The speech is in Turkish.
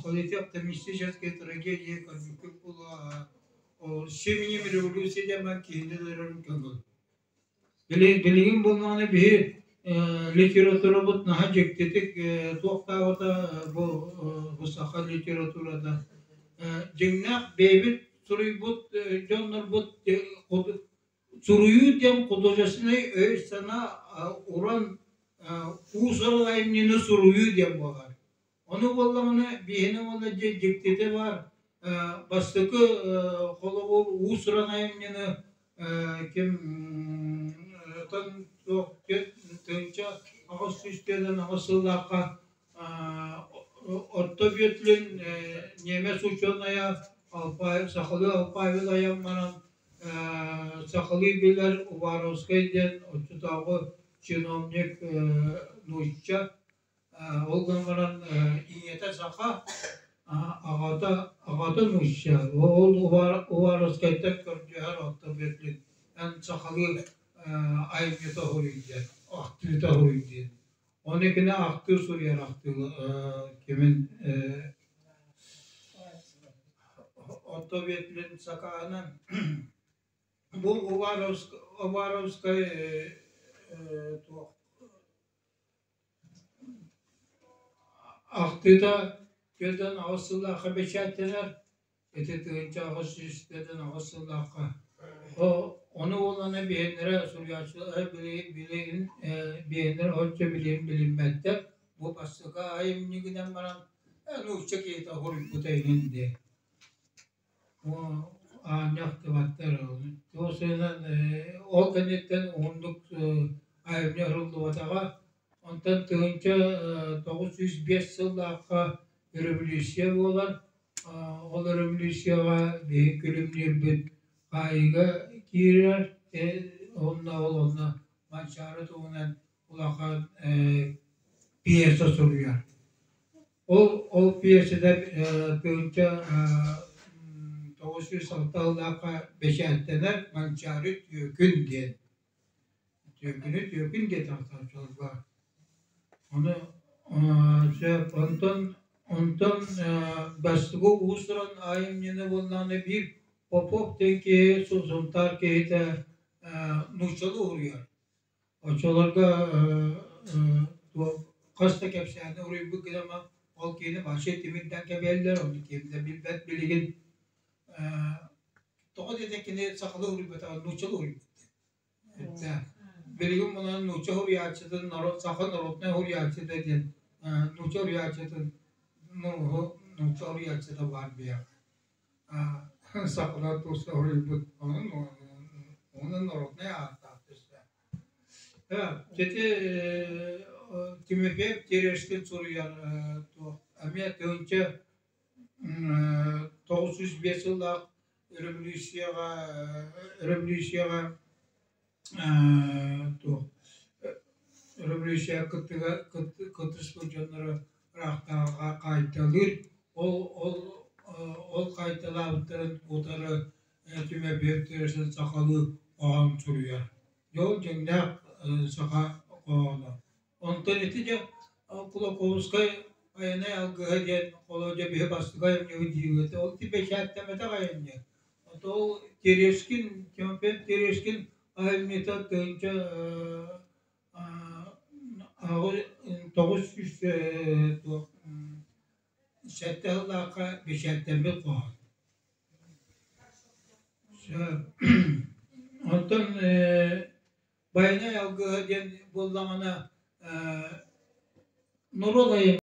Холите оптимистические трагедии, как было семьями революции, дема киндерин кагыл. Билигин булманы bir literatüra bут naha jektetik toqtawata bu saha literaturada jengnak bebit suruy but jonlar but suruyu dem kodojasını sana uran usal aymını suruyu dem var. Onu bollamını bihine wala jektete var. Bastıkı kolobol usran aymını kim tan yok tınca ağız üsteden ağızlığa ortobiyotlen Nemes uçonaya alpay sakalı alpay dayanmanan sakalı bilir Uvarovskay'den otutağı çinomnik nuşça olganların inyete saka ağata nuşça Uvarovskay'da körcüher ortobiyotlen en sakalı aymeta horuydu, aktivite horuydu. Onekine aktı Suriye aktı kimin otobiyetlerin sakağının bu Uvarovskay aktı da gözden ağısıllağı beşettiler. Etettiğince ağısı üsteden ağısıllağı onu olana bilenlere Suriyaçılar bilenler hoca bilinmekte. Bu basıka ayımını giden bana uçak yeta horup butayın diye. O ancak tıvatlar oldu. Dolayısıyla o kanetten onduk ayımını horuldu vatağa. Ondan tığınca 905 yılda revolüsiyon olan o revolüsiyona bir külümler bir kayıga girer. Onunla manşarı tuğunan ulaka piyasa soruyor. O piyasada tığınca 906'da beşertteler manşarı tüyükün diye. Tüyükün diye tartışıyorlar var. Onu ondan bastığı uğusların ayımını bulunanı bir Popov teki suzuntar ki de nuşalı oluyor. Oçalarda kasta kepsiyade orayı bu kadar ol kini bahşet timitten kebeller oldu kimde bir bet bilgin tokat edekini sakalı oluyor beta nuşalı oluyor. Bilgin buna nuşa oluyor açıdan narot sakal narotne oluyor açıdan nuşa oluyor açıdan nuşa oluyor açıdan var bir ya. Saklar dostu oluyor onun narotne atlatırsa. Evet, jadi kimepep tereşkin soruyor. Amiyat önce 905 yılda revolüsiya kıtışkı canları rahtağa kayıtılır. O kayıtlarının otarı kimepep tereşkin sakalı ağam soruyor. Yol cennet saka ağına. Ondan etice Kulakovskay ayına yalgıha diyen koloca bir bastık ayımını diyordu. O tipe şahitlemede ayımını. O tereşkin, kimepep tereşkin ayımını tattığınca 900 şahitlerle bir şahitlemede koğan. Ondan bayına yalgıha diyen bullamana Nurul